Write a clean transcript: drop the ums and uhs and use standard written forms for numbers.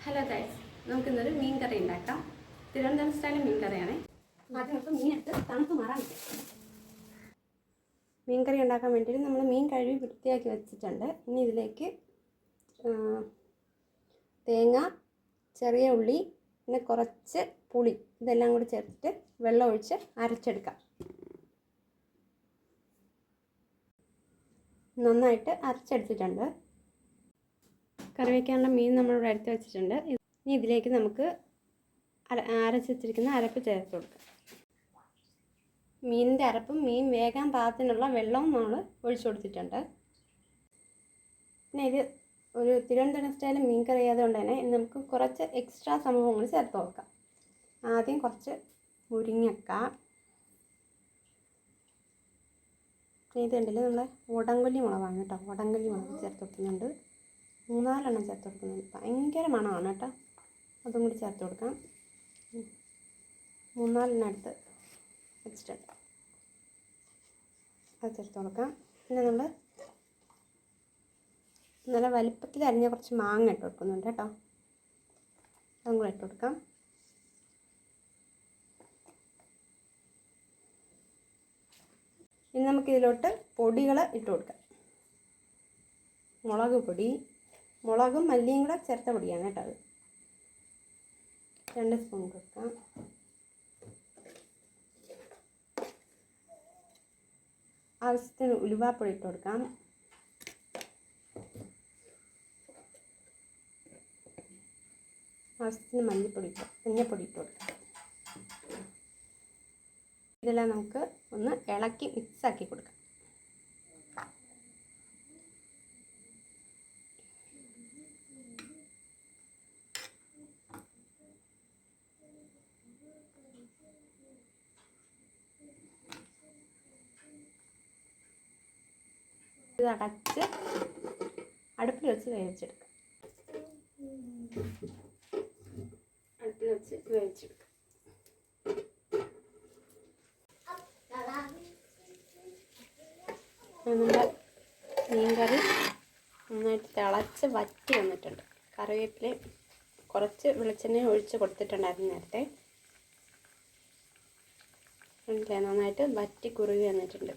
Hello guys, നമുക്കിന്നൊരു മീൻ കറി ഉണ്ടാക്കാം. Thiruvananthapuram style മീൻ കറിയാണ്. ആദ്യം നമുക്ക് മീൻ എടുത്ത് തണുപ്പ് മാറാൻ വയ്ക്കാം. മീൻ കറി ഉണ്ടാക്കാൻ വേണ്ടിയിട്ട് നമ്മൾ മീൻ കഴുകി വൃത്തിയാക്കി വെച്ചിട്ടുണ്ട്. ഇനി ഇതിലേക്ക് തേങ്ങ, ചെറിയ ഉള്ളി, പിന്നെ കുറച്ച് പുളി ഇതെല്ലാം കൂടി ചേർത്തിട്ട് വെള്ളം ഒഴിച്ച് അരച്ചെടുക്കാം. നന്നായിട്ട് അരച്ചെടുത്തിട്ടുണ്ട്. കറി വയ്ക്കാനുള്ള മീൻ നമ്മളിവിടെ എടുത്ത് വെച്ചിട്ടുണ്ട്. ഇനി ഇതിലേക്ക് നമുക്ക് അരച്ച് വെച്ചിരിക്കുന്ന അരപ്പ് ചേർത്ത് കൊടുക്കാം. മീനിൻ്റെ അരപ്പും മീൻ വേകാൻ പാകത്തിനുള്ള വെള്ളവും നമ്മൾ ഒഴിച്ചു കൊടുത്തിട്ടുണ്ട്. പിന്നെ ഇത് ഒരു തിരുവനന്തപുരം സ്റ്റൈൽ മീൻ കറി ആയതുകൊണ്ട് തന്നെ നമുക്ക് കുറച്ച് എക്സ്ട്രാ സംഭവങ്ങൾ ചേർത്ത് കൊടുക്കാം. ആദ്യം കുറച്ച് മുരിങ്ങക്ക, ഇത് ഉണ്ടല്ലോ നമ്മളെ ഉടങ്കൊല്ലി മുളകാണ് കേട്ടോ. ഉടങ്കൊല്ലി മുളക് ചേർത്ത് കൊടുക്കുന്നുണ്ട്. 3-4 എണ്ണം ചേർത്ത് കൊടുക്കുന്നുണ്ട്. ഭയങ്കര മണമാണ് കേട്ടോ. അതും കൂടി ചേർത്ത് കൊടുക്കാം. 3-4 എണ്ണം എടുത്ത് വെച്ചിട്ടുണ്ട്. അത് ചേർത്ത് കൊടുക്കാം. പിന്നെ നമ്മൾ നല്ല വലിപ്പത്തിൽ അരിഞ്ഞ കുറച്ച് മാങ്ങ ഇട്ട് കൊടുക്കുന്നുണ്ട് കേട്ടോ. അതും കൂടെ ഇട്ട് കൊടുക്കാം. ഇനി നമുക്കിതിലോട്ട് പൊടികൾ ഇട്ട് കൊടുക്കാം. മുളക് പൊടി, മുളകും മല്ലിയും കൂടെ ചേർത്ത പൊടിയാണ് കേട്ടോ. അത് 2 സ്പൂൺ കൊടുക്കാം. ആവശ്യത്തിന് ഉലുവാപ്പൊടി ഇട്ട് കൊടുക്കാം. ആവശ്യത്തിന് മഞ്ഞൾപ്പൊടി ഇട്ട് കൊടുക്കാം. ഇതെല്ലാം നമുക്ക് ഒന്ന് ഇളക്കി മിക്സാക്കി കൊടുക്കാം. ഇത് അടച്ച് അടുപ്പിൽ വെച്ച് വേവിച്ചെടുക്കാം. നമ്മുടെ മീൻകറി നന്നായിട്ട് തിളച്ച് വറ്റി വന്നിട്ടുണ്ട്. കറിവേപ്പില കുറച്ച് വെളിച്ചെണ്ണ ഒഴിച്ച് കൊടുത്തിട്ടുണ്ടായിരുന്നു നേരത്തെ. നന്നായിട്ട് വറ്റി കുറുകി വന്നിട്ടുണ്ട്.